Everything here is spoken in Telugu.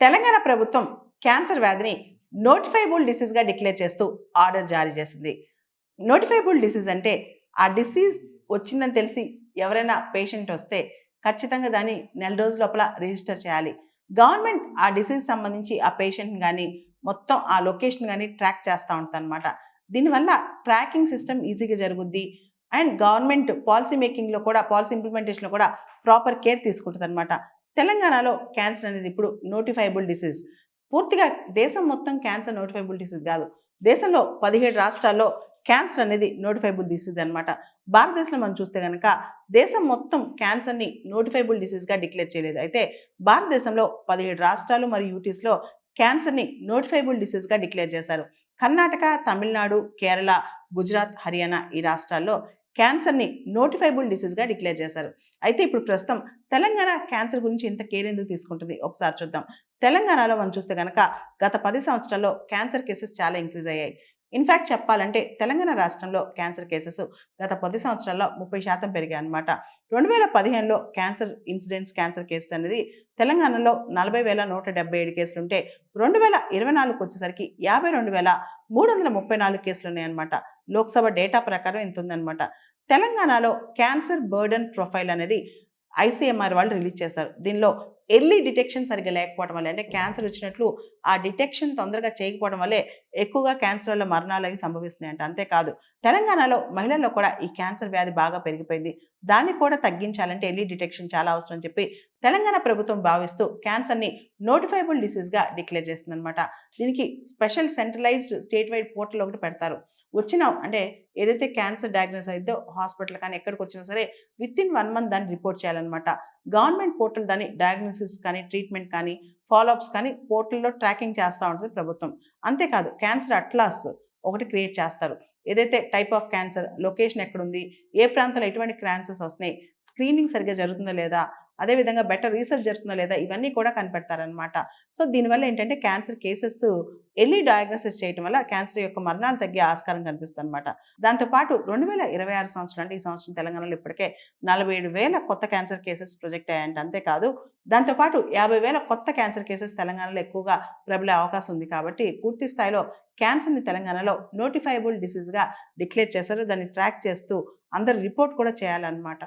తెలంగాణ ప్రభుత్వం క్యాన్సర్ వ్యాధిని నోటిఫైబుల్ డిసీజ్‌గా డిక్లేర్ చేస్తూ ఆర్డర్ జారీ చేసింది. నోటిఫైబుల్ డిసీజ్ అంటే ఆ డిసీజ్ వచ్చిందని తెలిసి ఎవరైనా పేషెంట్ వస్తే ఖచ్చితంగా దాన్ని నెల రోజుల లోపల రిజిస్టర్ చేయాలి. గవర్నమెంట్ ఆ డిసీజ్ సంబంధించి ఆ పేషెంట్‌ని గాని, మొత్తం ఆ లొకేషన్ గాని ట్రాక్ చేస్తా ఉంటదనమాట. దీనివల్ల ట్రాకింగ్ సిస్టమ్ ఈజీగా జరుగుద్ది. అండ్ గవర్నమెంట్ పాలిసీ మేకింగ్‌లో కూడా పాలిసీ ఇంప్లిమెంటేషన్‌లో కూడా ప్రాపర్ కేర్ తీసుకుంటదనమాట. తెలంగాణలో క్యాన్సర్ అనేది ఇప్పుడు నోటిఫైబుల్ డిసీజ్. పూర్తిగా దేశం మొత్తం క్యాన్సర్ నోటిఫైబుల్ డిసీజ్ గాదు. దేశంలో 17 రాష్ట్రాల్లో క్యాన్సర్ అనేది నోటిఫైబుల్ డిసీజ్ అనమాట. భారతదేశంలో మనం చూస్తే గనక దేశం మొత్తం క్యాన్సర్‌ని నోటిఫైబుల్ డిసీజ్‌గా డిక్లేర్ చేయలేదు. అయితే భారతదేశంలో 17 రాష్ట్రాలు మరియు యూటీస్‌లో క్యాన్సర్‌ని నోటిఫైబుల్ డిసీజ్‌గా డిక్లేర్ చేశారు. కర్ణాటక, తమిళనాడు, కేరళ, గుజరాత్, హర్యానా ఈ రాష్ట్రాల్లో క్యాన్సర్‌ని నోటిఫైబుల్ డిసీజ్‌గా డిక్లేర్ చేశారు. అయితే ఇప్పుడు ప్రస్తుతం తెలంగాణ క్యాన్సర్ గురించి ఇంత కేర్ ఎందుకు తీసుకుంటుంది? ఒకసారి చూద్దాం. తెలంగాణలో మనం చూస్తే గనక గత 10 సంవత్సరాల్లో క్యాన్సర్ కేసెస్ చాలా ఇంక్రీజ్ అయ్యాయి. ఇన్‌ఫాక్ట్ చెప్పాలంటే తెలంగాణ రాష్ట్రంలో క్యాన్సర్ కేసెస్ గత 10 సంవత్సరాల్లో 30% పెరిగాయన్నమాట. 2015లో క్యాన్సర్ ఇన్సిడెంట్స్, క్యాన్సర్ కేసెస్ అనేది తెలంగాణలో 40,177 కేసులుంటే 2024కొచ్చేసరికి 52,334 కేసులున్నాయన్నమాట. లోక్‌సభ డేటా ప్రకారం ఇంతుందన్నమాట. తెలంగాణలో క్యాన్సర్ బర్డెన్ ప్రొఫైల్ అనేది ఐసీఎంఆర్ వాళ్ళు రిలీజ్ చేశారు. దీనిలో ఎర్లీ డిటెక్షన్ సరిగ్గా లేకపోవడం వల్లే, అంటే క్యాన్సర్ వచ్చినట్లు ఆ డిటెక్షన్ తొందరగా చేయకపోవడం వల్లే ఎక్కువగా క్యాన్సర్ వల్ల మరణాలవి సంభవిస్తున్నాయంట. అంతేకాదు తెలంగాణలో మహిళల్లో కూడా ఈ క్యాన్సర్ వ్యాధి బాగా పెరిగిపోయింది. దాన్ని కూడా తగ్గించాలంటే ఎర్లీ డిటెక్షన్ చాలా అవసరం అని చెప్పి తెలంగాణ ప్రభుత్వం భావిస్తూ క్యాన్సర్‌ని నోటిఫైబుల్ డిసీజ్‌గా డిక్లేర్ చేస్తుందన్నమాట. దీనికి special centralised state wide portal ఒకటి పెడతారు. అంటే ఏదైతే క్యాన్సర్ డయాగ్నోస్ అయిద్దో హాస్పిటల్ కానీ ఎక్కడికొచ్చినా సరే వితిన్ 1 మంత్ దాన్ని రిపోర్ట్ చేయాలన్నమాట. గవర్నమెంట్ పోర్టల్ దాన్ని డయాగ్నోసిస్ కానీ, ట్రీట్మెంట్ కానీ, ఫాలో అప్స్ కానీ పోర్టల్‌లో ట్రాకింగ్ చేస్తా ఉంటది ప్రభుత్వం. అంతేకాదు క్యాన్సర్ అట్లాస్ ఒకటి క్రియేట్ చేస్తారు. ఏదైతే టైప్ ఆఫ్ క్యాన్సర్, లొకేషన్ ఎక్కడుంది, ఏ ప్రాంతంలో ఎటువంటి క్యాన్సర్స్ వస్తున్నాయి, స్క్రీనింగ్ సరిగ్గా జరుగుతుందా లేదా, అదేవిధంగా బెటర్ రీసెర్చ్ జరుగుతుందా లేదా, ఇవన్నీ కూడా కనిపెడతారనమాట. సో దీనివల్ల ఏంటంటే క్యాన్సర్ కేసెస్ ఎర్లీ డయాగ్నోసిస్ చేయటం వల్ల క్యాన్సర్ యొక్క మరణాలు తగ్గే ఆస్కారం కనిపిస్తుందన్నమాట. దాంతో పాటు 2026 సంవత్సరం, అంటే ఈ సంవత్సరం తెలంగాణలో ఇప్పటికే 47,000 కొత్త క్యాన్సర్ కేసెస్ ప్రొజెక్ట్ అయ్యాయంట. అంతేకాదు దాంతో పాటు 50,000 కొత్త క్యాన్సర్ కేసెస్ తెలంగాణలో ఎక్కువగా ప్రబలే అవకాశం ఉంది కాబట్టి పూర్తి స్థాయిలో క్యాన్సర్‌ని తెలంగాణలో నోటిఫైబుల్ డిసీజ్‌గా డిక్లేర్ చేశారు. దాన్ని ట్రాక్ చేస్తూ అందరూ రిపోర్ట్ కూడా చేయాలన్నమాట.